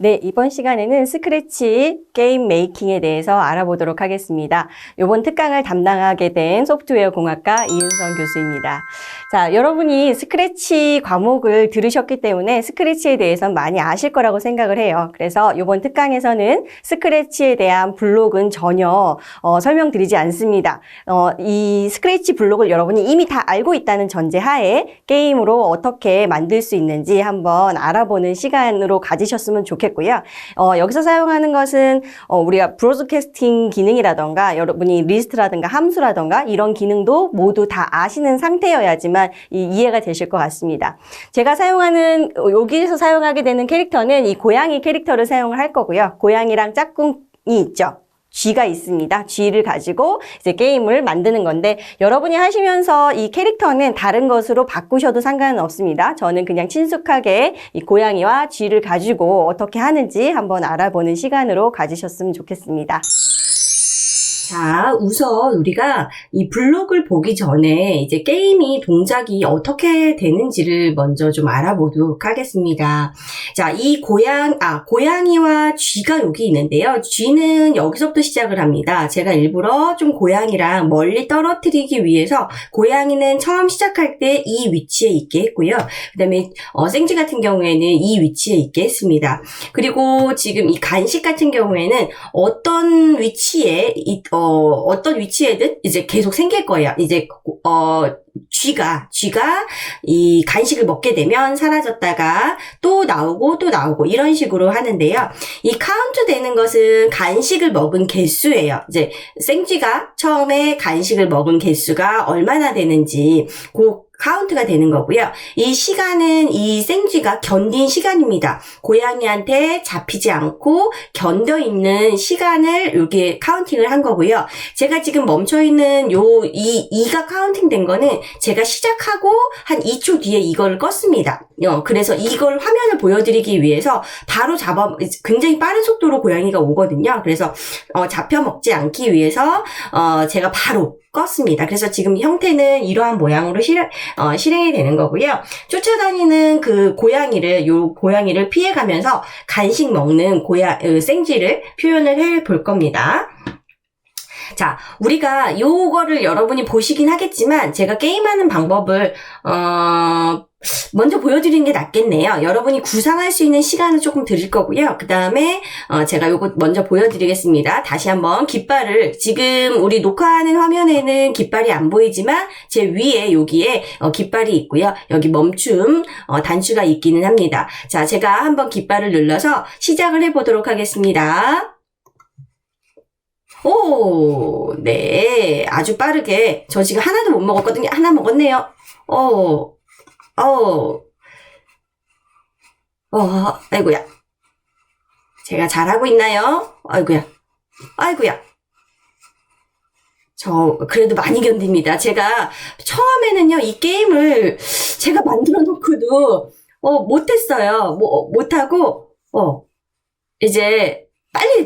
네, 이번 시간에는 스크래치 게임 메이킹에 대해서 알아보도록 하겠습니다. 이번 특강을 담당하게 된 소프트웨어 공학과 이은선 교수입니다. 자, 여러분이 스크래치 과목을 들으셨기 때문에 스크래치에 대해서 많이 아실 거라고 생각을 해요. 그래서 이번 특강에서는 스크래치에 대한 블록은 전혀 설명드리지 않습니다. 이 스크래치 블록을 여러분이 이미 다 알고 있다는 전제하에 게임으로 어떻게 만들 수 있는지 한번 알아보는 시간으로 가지셨으면 좋겠고요. 여기서 사용하는 것은 우리가 브로드캐스팅 기능이라던가 여러분이 리스트라든가 함수라던가 이런 기능도 모두 다 아시는 상태여야지만 이해가 되실 것 같습니다. 제가 사용하는 여기서 사용하게 되는 캐릭터는 이 고양이 캐릭터를 사용을 할 거고요. 고양이랑 짝꿍이 있죠. 쥐가 있습니다. 쥐를 가지고 이제 게임을 만드는 건데 여러분이 하시면서 이 캐릭터는 다른 것으로 바꾸셔도 상관은 없습니다. 저는 그냥 친숙하게 이 고양이와 쥐를 가지고 어떻게 하는지 한번 알아보는 시간으로 가지셨으면 좋겠습니다. 자, 우선 우리가 이 블록을 보기 전에 이제 게임이 동작이 어떻게 되는지를 먼저 좀 알아보도록 하겠습니다. 자, 이 고양이와 쥐가 여기 있는데요. 쥐는 여기서부터 시작을 합니다. 제가 일부러 좀 고양이랑 멀리 떨어뜨리기 위해서 고양이는 처음 시작할 때 이 위치에 있게 했고요. 그 다음에 생쥐 같은 경우에는 이 위치에 있게 했습니다. 그리고 지금 이 간식 같은 경우에는 어떤 위치에든 이제 계속 생길 거예요. 이제, 쥐가 이 간식을 먹게 되면 사라졌다가 또 나오고 이런 식으로 하는데요. 이 카운트 되는 것은 간식을 먹은 개수예요. 이제 생쥐가 처음에 간식을 먹은 개수가 얼마나 되는지 카운트가 되는 거고요. 이 시간은 이 생쥐가 견딘 시간입니다. 고양이한테 잡히지 않고 견뎌 있는 시간을 여기에 카운팅을 한 거고요. 제가 지금 멈춰 있는 이가 카운팅 된 거는 제가 시작하고 한 2초 뒤에 이거를 껐습니다. 그래서 이걸 화면을 보여드리기 위해서 바로 굉장히 빠른 속도로 고양이가 오거든요. 그래서 잡혀 먹지 않기 위해서 제가 바로 껐습니다. 그래서 지금 형태는 이러한 모양으로 실행이 되는 거고요. 쫓아다니는 요 고양이를 피해가면서 간식 먹는 생쥐를 표현을 해 볼 겁니다. 자, 우리가 요거를 여러분이 보시긴 하겠지만 제가 게임하는 방법을 먼저 보여드리는 게 낫겠네요. 여러분이 구상할 수 있는 시간을 조금 드릴 거고요. 그 다음에 제가 요거 먼저 보여드리겠습니다. 다시 한번 깃발을 지금 우리 녹화하는 화면에는 깃발이 안 보이지만 제 위에 여기에 깃발이 있고요. 여기 멈춤 단추가 있기는 합니다. 자, 제가 한번 깃발을 눌러서 시작을 해보도록 하겠습니다. 오, 네. 아주 빠르게. 저 지금 하나도 못 먹었거든요. 하나 먹었네요. 아이고야. 제가 잘하고 있나요? 아이고야. 저, 그래도 많이 견딥니다. 제가 처음에는요, 이 게임을 제가 만들어 놓고도, 못했어요. 못하고, 이제,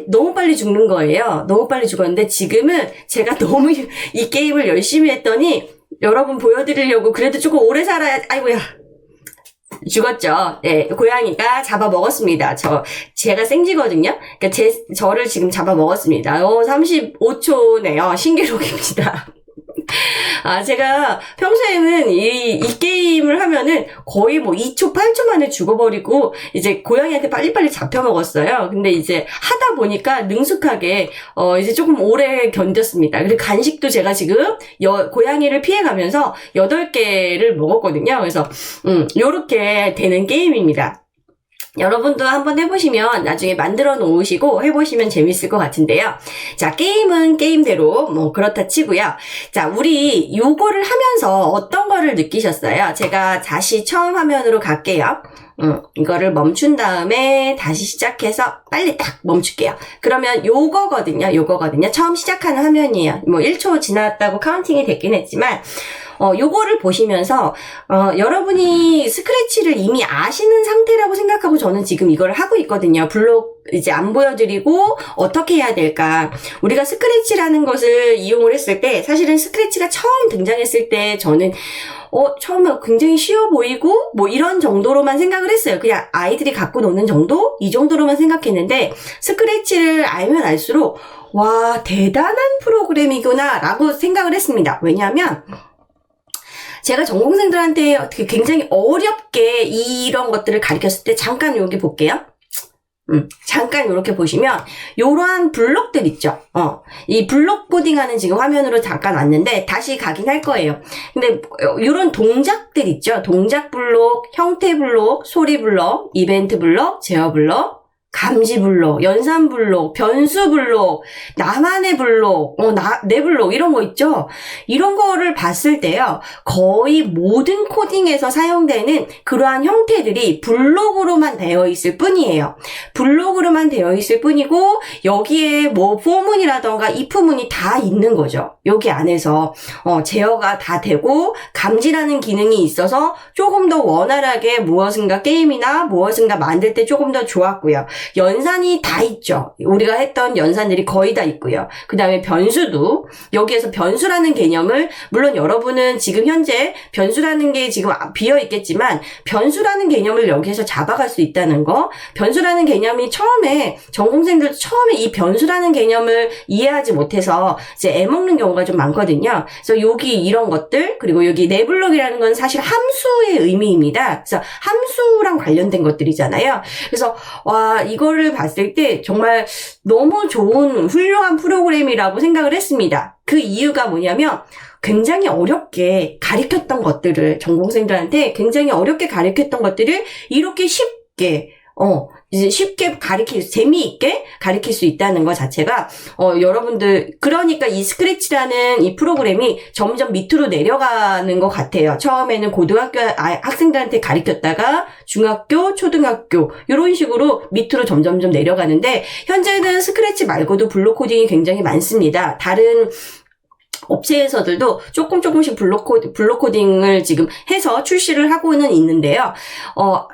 너무 빨리 죽는 거예요. 너무 빨리 죽었는데 지금은 제가 너무 이 게임을 열심히 했더니 여러분 보여드리려고 그래도 조금 오래 살아야, 아이고야. 죽었죠. 네, 고양이가 잡아먹었습니다. 제가 생쥐거든요. 그러니까 저를 지금 잡아먹었습니다. 35초네요. 신기록입니다. 제가 평소에는 이 게임을 하면은 거의 2초, 8초 만에 죽어버리고, 이제 고양이한테 빨리빨리 잡혀먹었어요. 근데 이제 하다 보니까 능숙하게, 이제 조금 오래 견뎠습니다. 그리고 간식도 제가 지금, 고양이를 피해가면서 8개를 먹었거든요. 그래서, 요렇게 되는 게임입니다. 여러분도 한번 해보시면 나중에 만들어 놓으시고 해보시면 재밌을 것 같은데요. 자, 게임은 게임대로 그렇다 치고요. 자, 우리 요거를 하면서 어떤 거를 느끼셨어요? 제가 다시 처음 화면으로 갈게요. 이거를 멈춘 다음에 다시 시작해서 빨리 딱 멈출게요. 그러면 요거거든요. 처음 시작하는 화면이에요. 1초 지났다고 카운팅이 됐긴 했지만 요거를 보시면서, 여러분이 스크래치를 이미 아시는 상태라고 생각하고 저는 지금 이걸 하고 있거든요. 블록 이제 안 보여드리고 어떻게 해야 될까. 우리가 스크래치라는 것을 이용을 했을 때, 사실은 스크래치가 처음 등장했을 때 저는 처음에 굉장히 쉬워 보이고, 뭐 이런 정도로만 생각을 했어요. 그냥 아이들이 갖고 노는 정도? 이 정도로만 생각했는데, 스크래치를 알면 알수록, 와, 대단한 프로그램이구나, 라고 생각을 했습니다. 왜냐하면, 제가 전공생들한테 굉장히 어렵게 이런 것들을 가르쳤을 때, 잠깐 여기 볼게요. 잠깐 이렇게 보시면 요러한 블록들 있죠. 이 블록 코딩하는 지금 화면으로 잠깐 왔는데 다시 가긴 할 거예요. 근데 요런 동작들 있죠. 동작 블록, 형태 블록, 소리 블록, 이벤트 블록, 제어 블록, 감지 블록, 연산 블록, 변수 블록, 나만의 블록, 내 블록 이런 거 있죠. 이런 거를 봤을 때요. 거의 모든 코딩에서 사용되는 그러한 형태들이 블록으로만 되어 있을 뿐이에요. 블록으로만 되어 있을 뿐이고 여기에 뭐 for문이라던가 if문이 다 있는 거죠. 여기 안에서 제어가 다 되고 감지라는 기능이 있어서 조금 더 원활하게 무엇인가 게임이나 무엇인가 만들 때 조금 더 좋았고요. 연산이 다 있죠. 우리가 했던 연산들이 거의 다 있고요. 그 다음에 변수도 여기에서 변수라는 개념을 물론 여러분은 지금 현재 변수라는 게 지금 비어 있겠지만 변수라는 개념을 여기에서 잡아갈 수 있다는 거. 변수라는 개념이 처음에 전공생들 처음에 이 변수라는 개념을 이해하지 못해서 이제 애먹는 경우가 좀 많거든요. 그래서 여기 이런 것들 그리고 여기 네블록이라는 건 사실 함수의 의미입니다. 그래서 함수랑 관련된 것들이잖아요. 그래서 와 이거를 봤을 때 정말 너무 좋은 훌륭한 프로그램이라고 생각을 했습니다. 그 이유가 뭐냐면 굉장히 어렵게 가르쳤던 것들을 전공생들한테 굉장히 어렵게 가르쳤던 것들을 이렇게 쉽게 이제 쉽게 재미있게 가르칠 수 있다는 것 자체가, 여러분들, 그러니까 이 스크래치라는 이 프로그램이 점점 밑으로 내려가는 것 같아요. 처음에는 고등학교 학생들한테 가르쳤다가 중학교, 초등학교, 이런 식으로 밑으로 점점점 내려가는데, 현재는 스크래치 말고도 블록 코딩이 굉장히 많습니다. 다른 업체에서들도 조금씩 블록 코딩을 지금 해서 출시를 하고는 있는데요.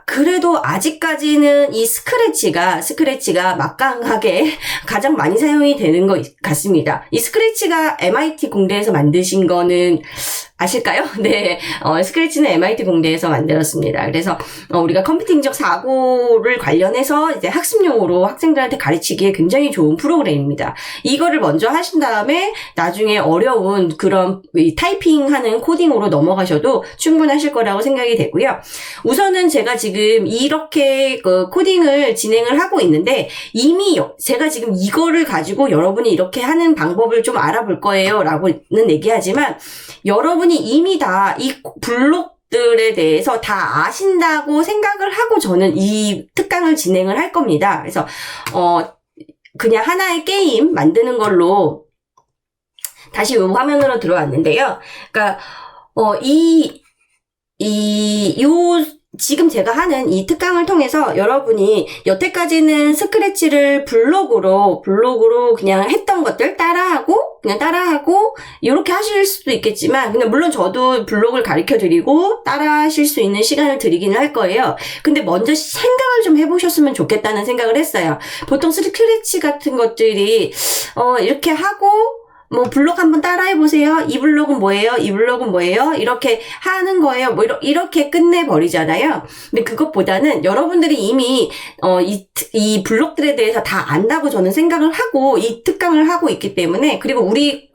그래도 아직까지는 이 스크래치가 막강하게 가장 많이 사용이 되는 것 같습니다. 이 스크래치가 MIT 공대에서 만드신 거는 아실까요? 네, 스크래치는 MIT 공대에서 만들었습니다. 그래서 우리가 컴퓨팅적 사고를 관련해서 이제 학습용으로 학생들한테 가르치기에 굉장히 좋은 프로그램입니다. 이거를 먼저 하신 다음에 나중에 어려운 그런 타이핑하는 코딩으로 넘어가셔도 충분하실 거라고 생각이 되고요. 우선은 제가 지금 이렇게 코딩을 진행을 하고 있는데 이미 제가 지금 이거를 가지고 여러분이 이렇게 하는 방법을 좀 알아볼 거예요 라고는 얘기하지만 여러분이 이미 다 이 블록들에 대해서 다 아신다고 생각을 하고 저는 이 특강을 진행을 할 겁니다. 그래서 그냥 하나의 게임 만드는 걸로 다시 이 화면으로 들어왔는데요. 그러니까 지금 제가 하는 이 특강을 통해서 여러분이 여태까지는 스크래치를 블록으로 그냥 했던 것들 따라하고 이렇게 하실 수도 있겠지만 그냥 물론 저도 블록을 가르쳐 드리고 따라 하실 수 있는 시간을 드리기는 할 거예요. 근데 먼저 생각을 좀 해보셨으면 좋겠다는 생각을 했어요. 보통 스크래치 같은 것들이 이렇게 하고 뭐 블록 한번 따라해보세요. 이 블록은 뭐예요? 이 블록은 뭐예요? 이렇게 하는 거예요. 뭐 이렇게 끝내버리잖아요. 근데 그것보다는 여러분들이 이미 이 블록들에 대해서 다 안다고 저는 생각을 하고 이 특강을 하고 있기 때문에 그리고 우리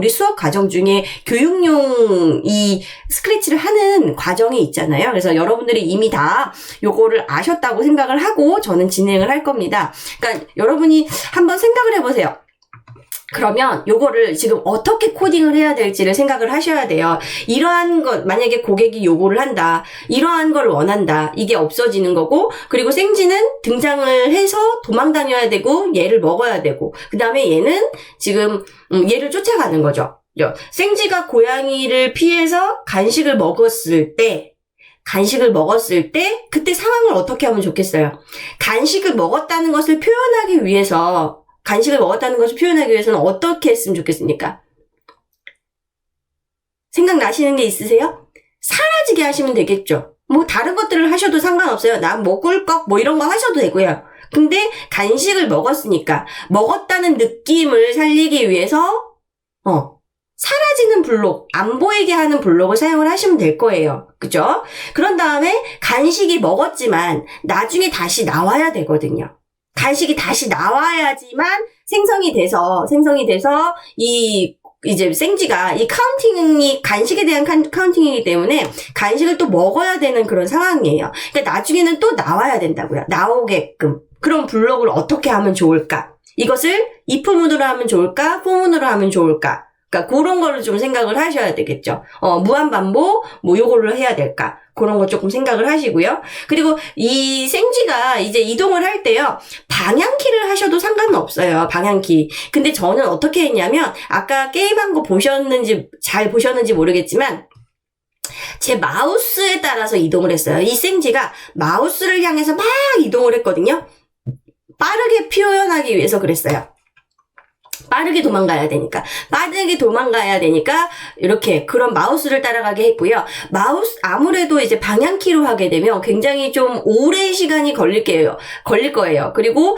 수업 과정 중에 교육용 이 스크래치를 하는 과정이 있잖아요. 그래서 여러분들이 이미 다 요거를 아셨다고 생각을 하고 저는 진행을 할 겁니다. 그러니까 여러분이 한번 생각을 해보세요. 그러면 요거를 지금 어떻게 코딩을 해야 될지를 생각을 하셔야 돼요. 이러한 것, 만약에 고객이 요구를 한다. 이러한 걸 원한다. 이게 없어지는 거고, 그리고 생쥐는 등장을 해서 도망 다녀야 되고, 얘를 먹어야 되고, 그 다음에 얘는 지금, 얘를 쫓아가는 거죠. 생쥐가 고양이를 피해서 간식을 먹었을 때, 그때 상황을 어떻게 하면 좋겠어요? 간식을 먹었다는 것을 표현하기 위해서는 어떻게 했으면 좋겠습니까? 생각나시는 게 있으세요? 사라지게 하시면 되겠죠. 뭐 다른 것들을 하셔도 상관없어요. 난 뭐 꿀꺽 뭐 이런 거 하셔도 되고요. 근데 간식을 먹었으니까 먹었다는 느낌을 살리기 위해서 사라지는 블록, 안 보이게 하는 블록을 사용을 하시면 될 거예요. 그죠? 그런 다음에 간식이 먹었지만 나중에 다시 나와야 되거든요. 간식이 다시 나와야지만 생성이 돼서 이제 생쥐가 이 카운팅이 간식에 대한 카운팅이기 때문에 간식을 또 먹어야 되는 그런 상황이에요. 그러니까 나중에는 또 나와야 된다고요. 나오게끔. 그럼 블록을 어떻게 하면 좋을까? 이것을 if 문으로 하면 좋을까? for 문으로 하면 좋을까? 그러니까 그런 거를 좀 생각을 하셔야 되겠죠. 무한반복 뭐 요걸로 해야 될까? 그런 거 조금 생각을 하시고요. 그리고 이 생쥐가 이제 이동을 할 때요. 방향키를 하셔도 상관은 없어요. 방향키. 근데 저는 어떻게 했냐면 아까 게임한 거 잘 보셨는지 모르겠지만 제 마우스에 따라서 이동을 했어요. 이 생쥐가 마우스를 향해서 막 이동을 했거든요. 빠르게 표현하기 위해서 그랬어요. 빠르게 도망가야 되니까 이렇게 그런 마우스를 따라가게 했고요. 아무래도 이제 방향키로 하게 되면 굉장히 좀 오랜 시간이 걸릴 거예요. 그리고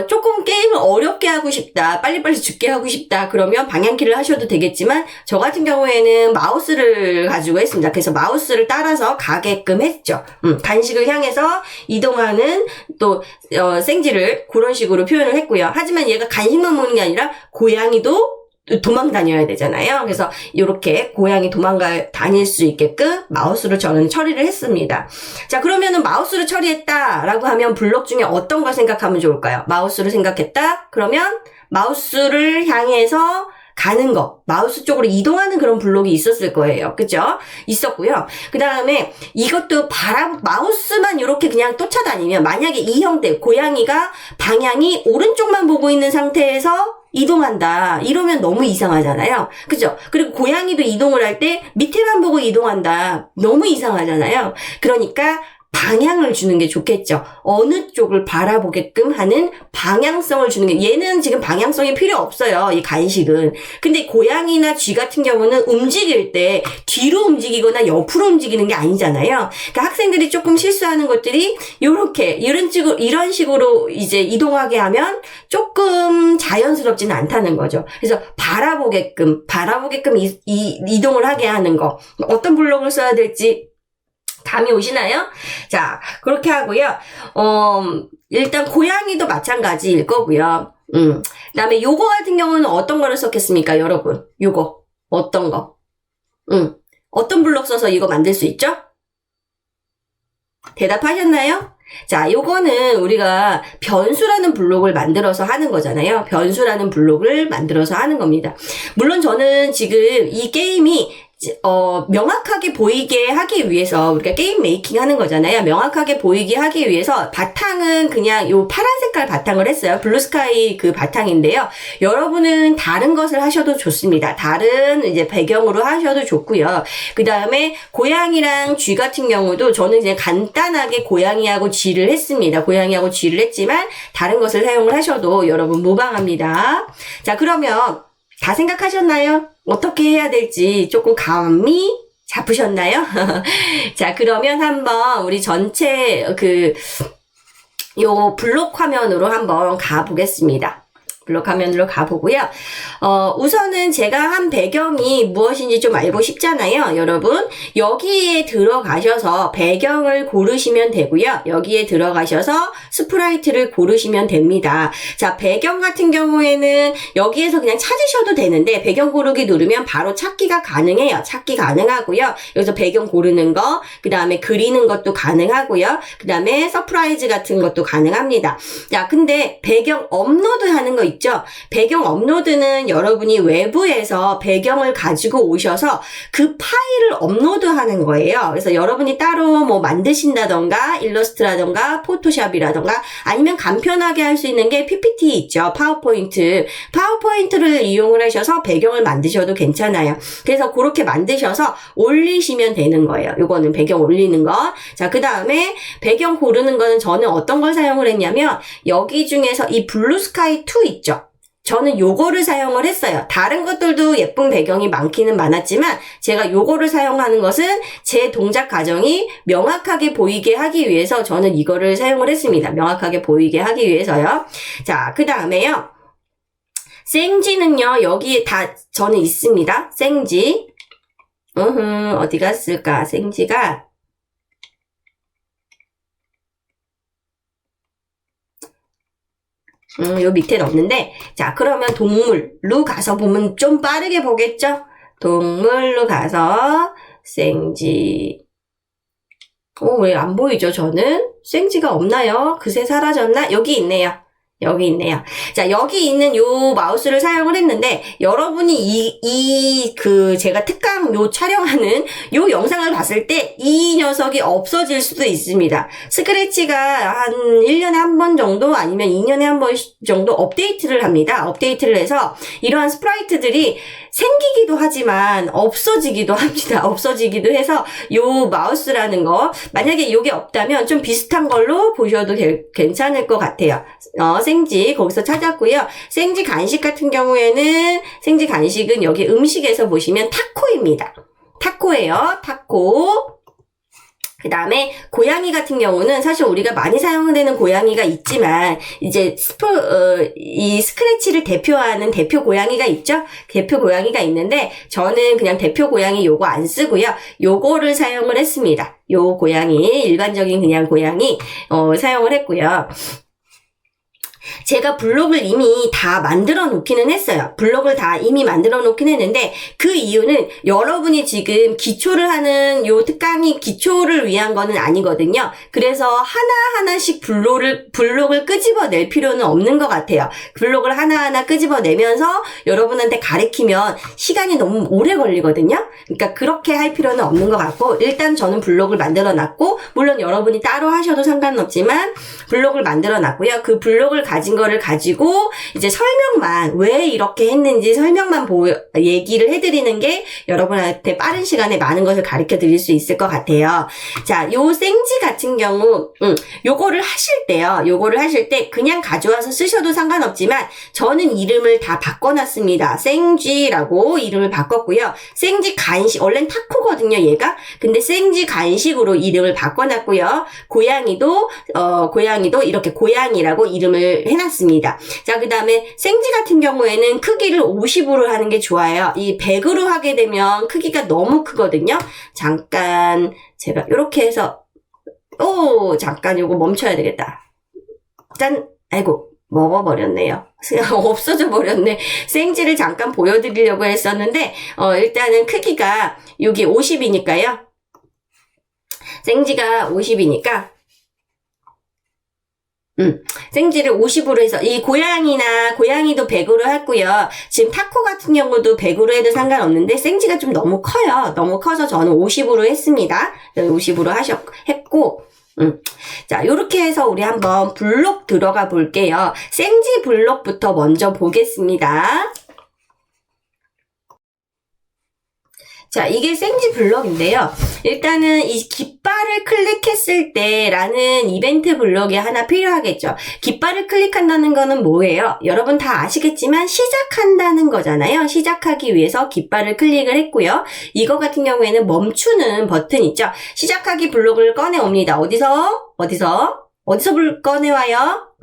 조금 게임을 어렵게 하고 싶다, 빨리빨리 죽게 하고 싶다 그러면 방향키를 하셔도 되겠지만 저 같은 경우에는 마우스를 가지고 했습니다. 그래서 마우스를 따라서 가게끔 했죠. 간식을 향해서 이동하는 또 생쥐를 그런 식으로 표현을 했고요. 하지만 얘가 간식만 먹는 게 아니라 고양이도 도망 다녀야 되잖아요. 그래서 이렇게 고양이 다닐 수 있게끔 마우스로 저는 처리를 했습니다. 자, 그러면은 마우스로 처리했다라고 하면 블록 중에 어떤 걸 생각하면 좋을까요? 마우스를 생각했다? 그러면 마우스를 향해서 가는 거, 마우스 쪽으로 이동하는 그런 블록이 있었을 거예요. 그죠? 있었고요. 그 다음에 이것도 마우스만 이렇게 그냥 쫓아다니면 만약에 이 형태, 고양이가 방향이 오른쪽만 보고 있는 상태에서 이동한다. 이러면 너무 이상하잖아요. 그죠? 그리고 고양이도 이동을 할 때 밑에만 보고 이동한다. 너무 이상하잖아요. 그러니까 방향을 주는 게 좋겠죠. 어느 쪽을 바라보게끔 하는 방향성을 주는 게, 얘는 지금 방향성이 필요 없어요. 이 간식은. 근데 고양이나 쥐 같은 경우는 움직일 때 뒤로 움직이거나 옆으로 움직이는 게 아니잖아요. 그러니까 학생들이 조금 실수하는 것들이 이런 식으로 이제 이동하게 하면 조금 자연스럽지는 않다는 거죠. 그래서 바라보게끔 이동을 하게 하는 거. 어떤 블록을 써야 될지 감이 오시나요? 자, 그렇게 하고요. 일단 고양이도 마찬가지일 거고요. 그다음에 요거 같은 경우는 어떤 거를 썼겠습니까, 여러분? 요거 어떤 거? 어떤 블록 써서 이거 만들 수 있죠? 대답하셨나요? 자, 요거는 우리가 변수라는 블록을 만들어서 하는 거잖아요. 변수라는 블록을 만들어서 하는 겁니다. 물론 저는 지금 이 게임이 명확하게 보이게 하기 위해서 우리가 게임 메이킹 하는 거잖아요. 명확하게 보이게 하기 위해서 바탕은 그냥 요 파란 색깔 바탕을 했어요. 블루스카이 그 바탕인데요. 여러분은 다른 것을 하셔도 좋습니다. 다른 이제 배경으로 하셔도 좋고요. 그 다음에 고양이랑 쥐 같은 경우도 저는 그냥 간단하게 고양이하고 쥐를 했습니다. 고양이하고 쥐를 했지만 다른 것을 사용을 하셔도 여러분 무방합니다. 자, 그러면 다 생각하셨나요? 어떻게 해야 될지 조금 감이 잡으셨나요? 자, 그러면 한번 우리 전체 요 블록 화면으로 한번 가보겠습니다. 블록 화면으로 가보고요. 우선은 제가 한 배경이 무엇인지 좀 알고 싶잖아요, 여러분. 여기에 들어가셔서 배경을 고르시면 되고요. 여기에 들어가셔서 스프라이트를 고르시면 됩니다. 자, 배경 같은 경우에는 여기에서 그냥 찾으셔도 되는데 배경 고르기 누르면 바로 찾기가 가능해요. 찾기 가능하고요. 여기서 배경 고르는 거, 그 다음에 그리는 것도 가능하고요. 그 다음에 서프라이즈 같은 것도 가능합니다. 자, 근데 배경 업로드 하는 거 있죠? 배경 업로드는 여러분이 외부에서 배경을 가지고 오셔서 그 파일을 업로드하는 거예요. 그래서 여러분이 따로 뭐 만드신다던가 일러스트라던가 포토샵이라던가 아니면 간편하게 할 수 있는 게 PPT 있죠. 파워포인트를 이용을 하셔서 배경을 만드셔도 괜찮아요. 그래서 그렇게 만드셔서 올리시면 되는 거예요. 요거는 배경 올리는 거. 자, 그 다음에 배경 고르는 거는 저는 어떤 걸 사용을 했냐면 여기 중에서 이 블루스카이 2 있죠? 저는 요거를 사용을 했어요. 다른 것들도 예쁜 배경이 많기는 많았지만 제가 요거를 사용하는 것은 제 동작 과정이 명확하게 보이게 하기 위해서 저는 이거를 사용을 했습니다. 명확하게 보이게 하기 위해서요. 자, 그 다음에요. 생지는요, 여기에 다 저는 있습니다. 생지. 어디 갔을까? 생지가. 요 밑에는 없는데, 자, 그러면 동물로 가서 보면 좀 빠르게 보겠죠? 동물로 가서, 생지. 왜 안 보이죠, 저는? 생지가 없나요? 그새 사라졌나? 여기 있네요. 여기 있네요. 자, 여기 있는 요 마우스를 사용을 했는데, 여러분이 제가 특강 요 촬영하는 요 영상을 봤을 때, 이 녀석이 없어질 수도 있습니다. 스크래치가 한 1년에 한 번 정도, 아니면 2년에 한 번 정도 업데이트를 합니다. 업데이트를 해서, 이러한 스프라이트들이 생기기도 하지만, 없어지기도 합니다. 없어지기도 해서, 요 마우스라는 거, 만약에 요게 없다면 좀 비슷한 걸로 보셔도 괜찮을 것 같아요. 생지 거기서 찾았고요. 생지 간식 같은 경우에는 생지 간식은 여기 음식에서 보시면 타코입니다. 타코예요. 타코. 그 다음에 고양이 같은 경우는 사실 우리가 많이 사용되는 고양이가 있지만 이제 이 스크래치를 대표하는 대표 고양이가 있죠? 대표 고양이가 있는데 저는 그냥 대표 고양이 요거 안 쓰고요. 요거를 사용을 했습니다. 요 고양이 일반적인 그냥 고양이 사용을 했고요. 제가 블록을 이미 다 만들어 놓기는 했어요. 블록을 다 이미 만들어 놓긴 했는데 그 이유는 여러분이 지금 기초를 하는 요 특강이 기초를 위한 거는 아니거든요. 그래서 하나하나씩 블록을 끄집어낼 필요는 없는 것 같아요. 블록을 하나하나 끄집어내면서 여러분한테 가르치면 시간이 너무 오래 걸리거든요. 그러니까 그렇게 할 필요는 없는 것 같고 일단 저는 블록을 만들어 놨고 물론 여러분이 따로 하셔도 상관없지만 블록을 만들어 놨고요. 그 블록을 가진 거를 가지고 이제 설명만 왜 이렇게 했는지 설명만 얘기를 해드리는 게 여러분한테 빠른 시간에 많은 것을 가르쳐 드릴 수 있을 것 같아요. 자, 요 생지 같은 경우 요거를 하실 때요. 요거를 하실 때 그냥 가져와서 쓰셔도 상관없지만 저는 이름을 다 바꿔놨습니다. 생지라고 이름을 바꿨고요. 생지 간식 원래는 타코거든요. 얘가. 근데 생지 간식으로 이름을 바꿔놨고요. 고양이도 이렇게 고양이라고 이름을 해놨습니다. 자, 그 다음에 생지 같은 경우에는 크기를 50으로 하는 게 좋아요. 이 100으로 하게 되면 크기가 너무 크거든요. 잠깐 제가 이렇게 해서 잠깐 요거 멈춰야 되겠다. 짠! 아이고 먹어버렸네요. 없어져 버렸네. 생지를 잠깐 보여드리려고 했었는데 일단은 크기가 여기 50이니까요. 생지가 50이니까 생지를 50으로 해서 이 고양이도 100으로 했고요. 지금 타코 같은 경우도 100으로 해도 상관없는데 생지가 좀 너무 커요. 너무 커서 저는 50으로 했습니다. 50으로 했고 자, 요렇게 해서 우리 한번 블록 들어가 볼게요. 생지 블록부터 먼저 보겠습니다. 자, 이게 생지 블럭인데요. 일단은 이 깃발을 클릭했을 때라는 이벤트 블럭이 하나 필요하겠죠. 깃발을 클릭한다는 거는 뭐예요? 여러분 다 아시겠지만 시작한다는 거잖아요. 시작하기 위해서 깃발을 클릭을 했고요. 이거 같은 경우에는 멈추는 버튼 있죠. 시작하기 블럭을 꺼내옵니다. 어디서 꺼내와요?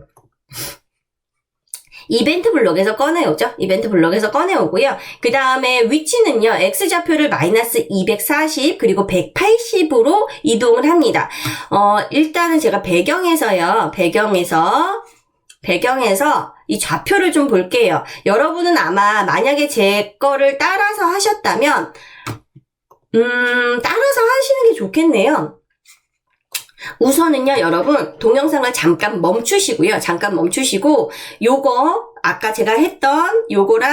이벤트 블록에서 꺼내오죠. 이벤트 블록에서 꺼내오고요. 그 다음에 위치는요. X좌표를 마이너스 240 그리고 180으로 이동을 합니다. 일단은 제가 배경에서 이 좌표를 좀 볼게요. 여러분은 아마 만약에 제 거를 따라서 하셨다면 따라서 하시는 게 좋겠네요. 우선은요, 여러분, 동영상을 잠깐 멈추시고요. 잠깐 멈추시고, 요거, 아까 제가 했던 요거를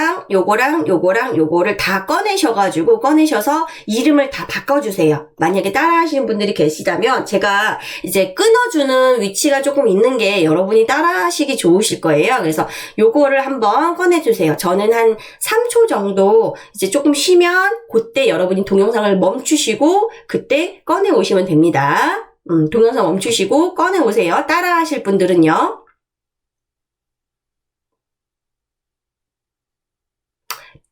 다 꺼내셔서 이름을 다 바꿔주세요. 만약에 따라하시는 분들이 계시다면, 제가 이제 끊어주는 위치가 조금 있는 게 여러분이 따라하시기 좋으실 거예요. 그래서 요거를 한번 꺼내주세요. 저는 한 3초 정도 이제 조금 쉬면, 그때 여러분이 동영상을 멈추시고, 그때 꺼내오시면 됩니다. 동영상 멈추시고 꺼내오세요. 따라 하실 분들은요.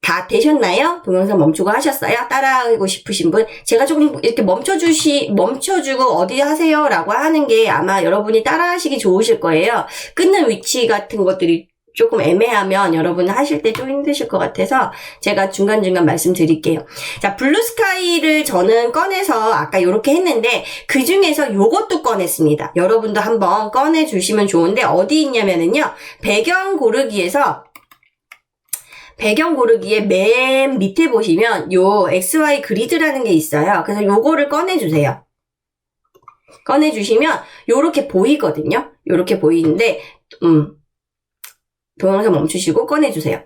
다 되셨나요? 동영상 멈추고 하셨어요? 따라하고 싶으신 분? 제가 조금 이렇게 멈춰주고 어디 하세요? 라고 하는 게 아마 여러분이 따라하시기 좋으실 거예요. 끊는 위치 같은 것들이 조금 애매하면 여러분 하실 때 좀 힘드실 것 같아서 제가 중간중간 말씀드릴게요. 자, 블루스카이를 저는 꺼내서 아까 이렇게 했는데 그 중에서 요것도 꺼냈습니다. 여러분도 한번 꺼내주시면 좋은데 어디 있냐면은요. 배경 고르기에 맨 밑에 보시면 요 XY 그리드라는 게 있어요. 그래서 요거를 꺼내주세요. 꺼내주시면 요렇게 보이거든요. 요렇게 보이는데 동영상 멈추시고 꺼내주세요.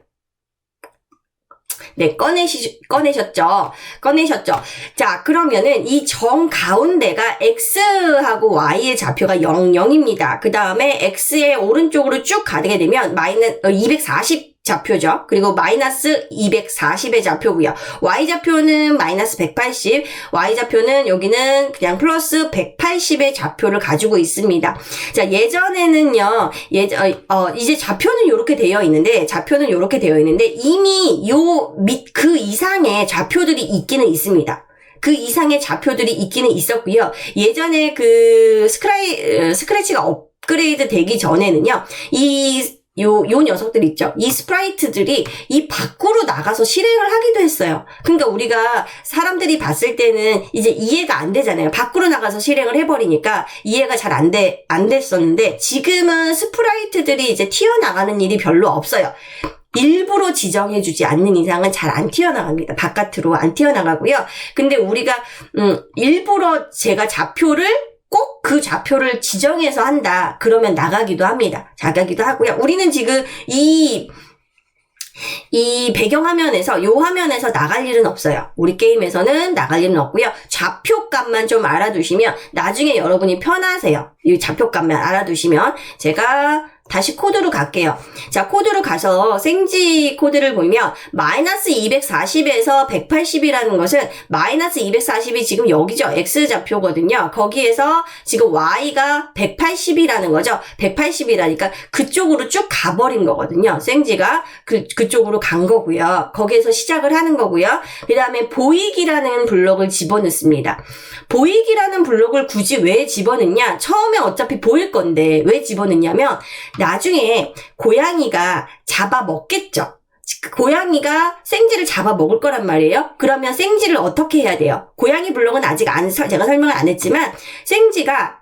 네, 꺼내셨죠? 자, 그러면은 이 정 가운데가 X하고 Y의 좌표가 0, 0입니다. 그 다음에 X의 오른쪽으로 쭉 가게 되면 240 좌표죠. 그리고 마이너스 240의 좌표고요. Y좌표는 마이너스 180, Y좌표는 여기는 그냥 플러스 180의 좌표를 가지고 있습니다. 자, 예전에는요, 이제 좌표는 이렇게 되어 있는데, 이미 그 이상의 좌표들이 있기는 있습니다. 그 이상의 좌표들이 있기는 있었고요. 예전에 그 스크래치가 업그레이드 되기 전에는요, 요 녀석들 있죠. 이 스프라이트들이 이 밖으로 나가서 실행을 하기도 했어요. 그러니까 우리가 사람들이 봤을 때는 이제 이해가 안 되잖아요. 밖으로 나가서 실행을 해버리니까 이해가 잘 안 됐었는데 지금은 스프라이트들이 이제 튀어나가는 일이 별로 없어요. 일부러 지정해주지 않는 이상은 잘 안 튀어나갑니다. 바깥으로 안 튀어나가고요. 근데 우리가 일부러 제가 좌표를 꼭 그 좌표를 지정해서 한다. 그러면 나가기도 합니다. 나가기도 하고요. 우리는 지금 이 배경화면에서, 요 화면에서 나갈 일은 없어요. 우리 게임에서는 나갈 일은 없고요. 좌표값만 좀 알아두시면 나중에 여러분이 편하세요. 이 좌표값만 알아두시면 제가 다시 코드로 갈게요. 자, 코드로 가서 생지 코드를 보면 마이너스 240에서 180이라는 것은 마이너스 240이 지금 여기죠. X좌표거든요. 거기에서 지금 Y가 180이라는 거죠. 180이라니까 그쪽으로 쭉 가버린 거거든요. 생지가 그쪽으로 간 거고요. 거기에서 시작을 하는 거고요. 그 다음에 보이기라는 블럭을 집어넣습니다. 보이기라는 블럭을 굳이 왜 집어넣냐? 처음에 어차피 보일 건데 왜 집어넣냐면 나중에 고양이가 잡아먹겠죠. 고양이가 생지를 잡아먹을 거란 말이에요. 그러면 생지를 어떻게 해야 돼요? 고양이 블록은 아직 제가 설명을 안 했지만 생지가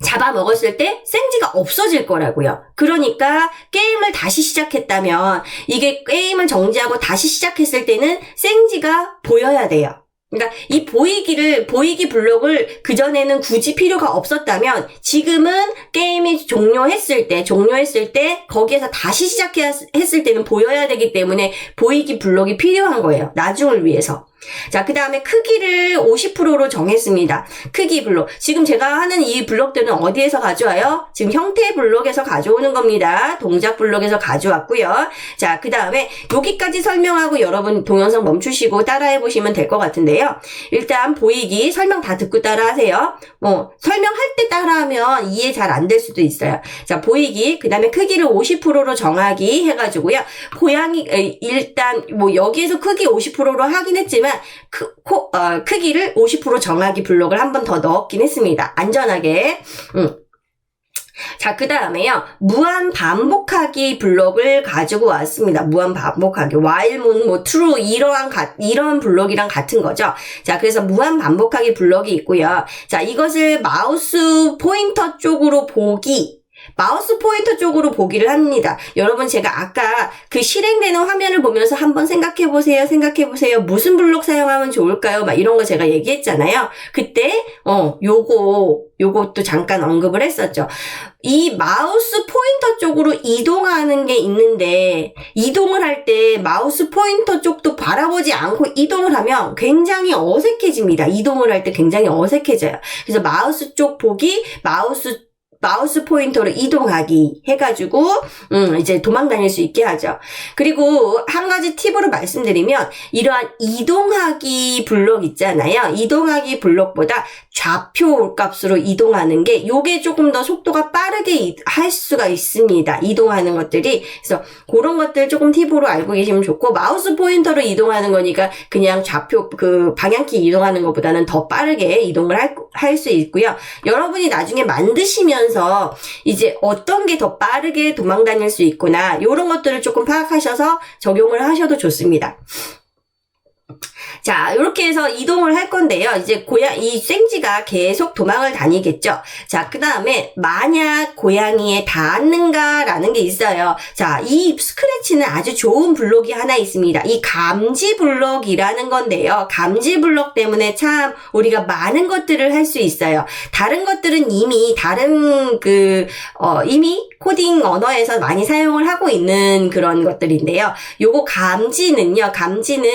잡아먹었을 때 생지가 없어질 거라고요. 그러니까 게임을 다시 시작했다면 이게 게임을 정지하고 다시 시작했을 때는 생지가 보여야 돼요. 그러니까 이 보이기 블록을 그전에는 굳이 필요가 없었다면 지금은 게임이 종료했을 때 거기에서 다시 시작했을 때는 보여야 되기 때문에 보이기 블록이 필요한 거예요. 나중을 위해서. 자, 그 다음에 크기를 50%로 정했습니다. 크기 블록. 지금 제가 하는 이 블록들은 어디에서 가져와요? 지금 형태 블록에서 가져오는 겁니다. 동작 블록에서 가져왔고요. 자, 그 다음에 여기까지 설명하고 여러분 동영상 멈추시고 따라해보시면 될 것 같은데요. 일단 보이기 설명 다 듣고 따라하세요. 설명할 때 따라하면 이해 잘 안 될 수도 있어요. 자, 보이기, 그 다음에 크기를 50%로 정하기 해가지고요. 일단 여기에서 크기 50%로 하긴 했지만 크기를 50% 정하기 블록을 한 번 더 넣었긴 했습니다. 안전하게. 자, 그 다음에요. 무한 반복하기 블록을 가지고 왔습니다. 무한 반복하기. while, moon, true 이런 블록이랑 같은 거죠. 자, 그래서 무한 반복하기 블록이 있고요. 자, 이것을 마우스 포인터 쪽으로 보기를 합니다. 여러분 제가 아까 그 실행되는 화면을 보면서 한번 생각해보세요. 무슨 블록 사용하면 좋을까요? 막 이런 거 제가 얘기했잖아요. 그때 요것도 잠깐 언급을 했었죠. 이 마우스 포인터 쪽으로 이동하는 게 있는데 이동을 할 때 마우스 포인터 쪽도 바라보지 않고 이동을 하면 굉장히 어색해집니다. 이동을 할 때 굉장히 어색해져요. 그래서 마우스 쪽 보기, 마우스 포인터로 이동하기 해가지고 이제 도망 다닐 수 있게 하죠. 그리고 한 가지 팁으로 말씀드리면 이러한 이동하기 블록 있잖아요. 이동하기 블록보다 좌표 값으로 이동하는 게 요게 조금 더 속도가 빠르게 할 수가 있습니다. 이동하는 것들이. 그래서 그런 것들 조금 팁으로 알고 계시면 좋고, 마우스 포인터로 이동하는 거니까 그냥 좌표 그 방향키 이동하는 것보다는 더 빠르게 이동을 할 수 있고요. 여러분이 나중에 만드시면서 이제 어떤 게 더 빠르게 도망 다닐 수 있구나, 요런 것들을 조금 파악하셔서 적용을 하셔도 좋습니다. 자, 이렇게 해서 이동을 할 건데요. 이제 이 생쥐가 계속 도망을 다니겠죠. 자, 그 다음에 만약 고양이에 닿았는가라는 게 있어요. 자, 이 스크래치는 아주 좋은 블록이 하나 있습니다. 이 감지 블록이라는 건데요. 감지 블록 때문에 참 우리가 많은 것들을 할 수 있어요. 다른 것들은 이미 다른 이미 코딩 언어에서 많이 사용을 하고 있는 그런 것들인데요. 요거 감지는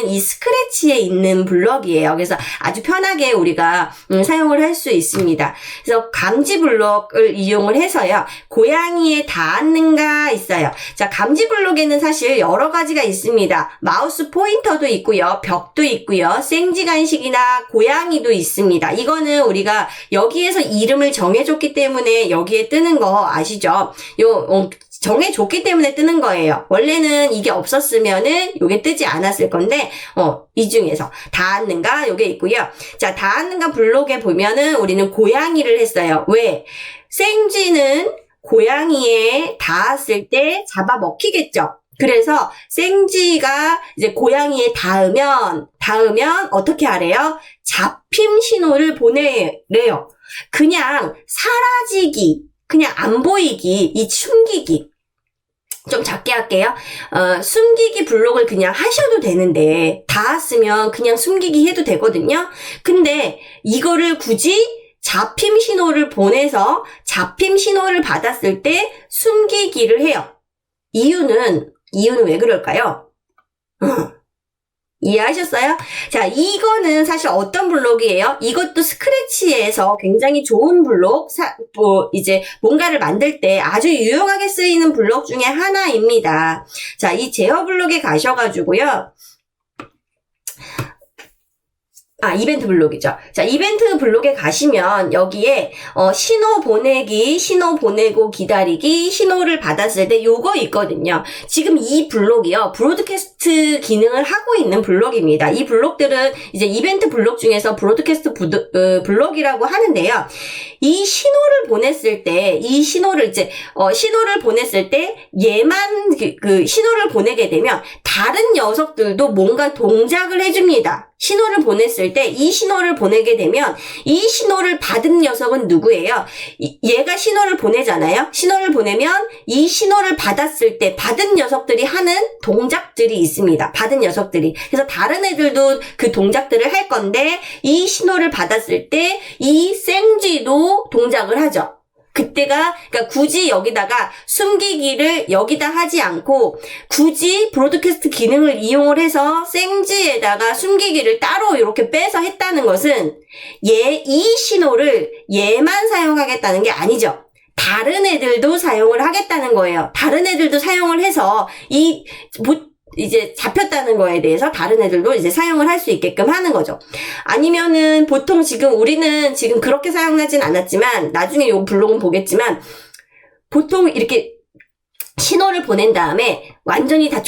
이 스크래치에 있는 블럭이에요. 그래서 아주 편하게 우리가 사용을 할 수 있습니다. 그래서 감지 블럭을 이용을 해서요. 고양이에 닿았는가 있어요. 자, 감지 블럭에는 사실 여러 가지가 있습니다. 마우스 포인터도 있고요. 벽도 있고요. 생쥐 간식이나 고양이도 있습니다. 이거는 우리가 여기에서 이름을 정해줬기 때문에 여기에 뜨는 거 아시죠? 정해줬기 때문에 뜨는 거예요. 원래는 이게 없었으면은 요게 뜨지 않았을 건데, 이 중에서 닿았는가 요게 있고요. 자, 닿았는가 블록에 보면은 우리는 고양이를 했어요. 왜? 생쥐는 고양이에 닿았을 때 잡아먹히겠죠. 그래서 생쥐가 이제 고양이에 닿으면 어떻게 하래요? 잡힘 신호를 보내래요. 그냥 사라지기, 그냥 안 보이기, 이 숨기기. 좀 작게 할게요. 숨기기 블록을 그냥 하셔도 되는데, 닿았으면 그냥 숨기기 해도 되거든요. 근데 이거를 굳이 잡힘 신호를 보내서 잡힘 신호를 받았을 때 숨기기를 해요. 이유는 왜 그럴까요? 이해하셨어요? 자, 이거는 사실 어떤 블록이에요? 이것도 스크래치에서 굉장히 좋은 블록, 이제 뭔가를 만들 때 아주 유용하게 쓰이는 블록 중에 하나입니다. 자, 이 제어 블록에 가셔가지고요. 이벤트 블록이죠. 자, 이벤트 블록에 가시면 여기에 신호 보내기, 신호 보내고 기다리기, 신호를 받았을 때 요거 있거든요. 지금 이 블록이요. 브로드캐스트 기능을 하고 있는 블록입니다. 이 블록들은 이제 이벤트 블록 중에서 브로드캐스트 블록이라고 하는데요. 이 신호를 보냈을 때, 신호를 보냈을 때 얘만 신호를 보내게 되면 다른 녀석들도 뭔가 동작을 해줍니다. 신호를 보냈을 때 이 신호를 보내게 되면 이 신호를 받은 녀석은 누구예요? 얘가 신호를 보내잖아요. 신호를 보내면 이 신호를 받았을 때 받은 녀석들이 하는 동작들이 있습니다. 받은 녀석들이. 그래서 다른 애들도 그 동작들을 할 건데 이 신호를 받았을 때 이 생쥐도 동작을 하죠. 그러니까 굳이 여기다가 숨기기를 여기다 하지 않고 굳이 브로드캐스트 기능을 이용을 해서 생쥐에다가 숨기기를 따로 이렇게 빼서 했다는 것은 이 신호를 얘만 사용하겠다는 게 아니죠. 다른 애들도 사용을 하겠다는 거예요. 다른 애들도 사용을 해서 이제 잡혔다는 거에 대해서 다른 애들도 이제 사용을 할 수 있게끔 하는 거죠. 아니면은 보통 우리는 지금 그렇게 사용하진 않았지만 나중에 요 블록은 보겠지만 보통 이렇게 신호를 보낸 다음에 완전히 다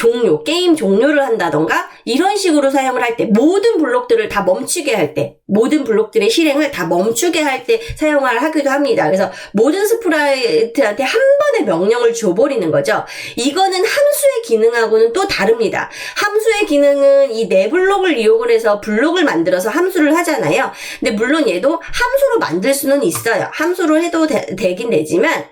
게임 종료를 한다던가 이런 식으로 사용을 할 때 모든 블록들을 다 멈추게 할 때 모든 블록들의 실행을 다 멈추게 할 때 사용을 하기도 합니다. 그래서 모든 스프라이트한테 한 번에 명령을 줘버리는 거죠. 이거는 함수의 기능하고는 또 다릅니다. 함수의 기능은 이 네 블록을 이용을 해서 블록을 만들어서 함수를 하잖아요. 근데 물론 얘도 함수로 만들 수는 있어요. 함수로 해도 되긴 되지만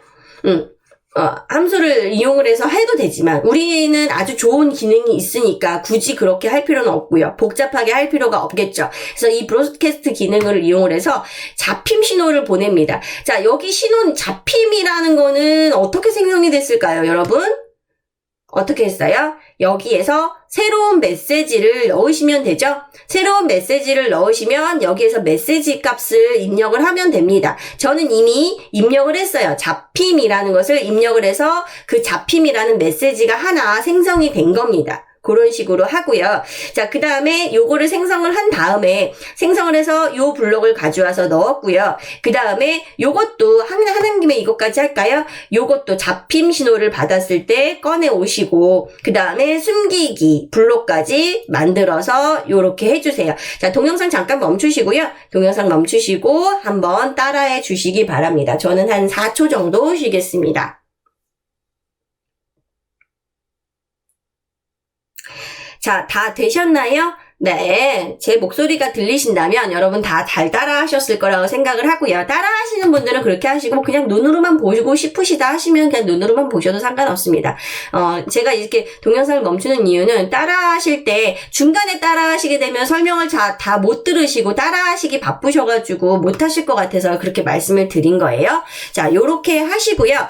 함수를 이용을 해서 해도 되지만 우리는 아주 좋은 기능이 있으니까 굳이 그렇게 할 필요는 없고요. 복잡하게 할 필요가 없겠죠. 그래서 이 브로드캐스트 기능을 이용을 해서 잡힘 신호를 보냅니다. 자, 여기 잡힘이라는 거는 어떻게 생성이 됐을까요, 여러분? 어떻게 했어요? 여기에서 새로운 메시지를 넣으시면 되죠? 새로운 메시지를 넣으시면 여기에서 메시지 값을 입력을 하면 됩니다. 저는 이미 입력을 했어요. 잡힘이라는 것을 입력을 해서 그 잡힘이라는 메시지가 하나 생성이 된 겁니다. 그런 식으로 하고요. 자, 그 다음에 요거를 생성을 한 다음에 생성을 해서 요 블록을 가져와서 넣었고요. 그 다음에 요것도 하는 김에 이것까지 할까요? 요것도 잡힘 신호를 받았을 때 꺼내 오시고 그 다음에 숨기기 블록까지 만들어서 요렇게 해주세요. 자, 동영상 잠깐 멈추시고요. 동영상 멈추시고 한번 따라해 주시기 바랍니다. 저는 한 4초 정도 쉬겠습니다. 자, 다 되셨나요? 네, 제 목소리가 들리신다면 여러분 다 잘 따라 하셨을 거라고 생각을 하고요. 따라 하시는 분들은 그렇게 하시고 그냥 눈으로만 보고 싶으시다 하시면 그냥 눈으로만 보셔도 상관없습니다. 제가 이렇게 동영상을 멈추는 이유는 따라 하실 때 중간에 따라 하시게 되면 설명을 다 못 들으시고 따라 하시기 바쁘셔가지고 못 하실 것 같아서 그렇게 말씀을 드린 거예요. 자, 요렇게 하시고요.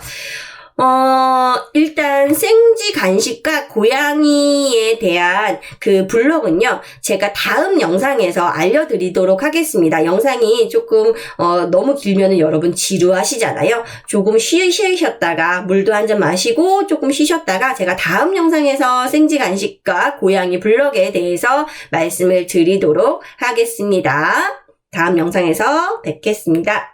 일단 생쥐 간식과 고양이에 대한 그 블록은요, 제가 다음 영상에서 알려드리도록 하겠습니다. 영상이 조금, 너무 길면은 여러분 지루하시잖아요. 조금 쉬셨다가, 물도 한 잔 마시고, 조금 쉬셨다가, 제가 다음 영상에서 생쥐 간식과 고양이 블록에 대해서 말씀을 드리도록 하겠습니다. 다음 영상에서 뵙겠습니다.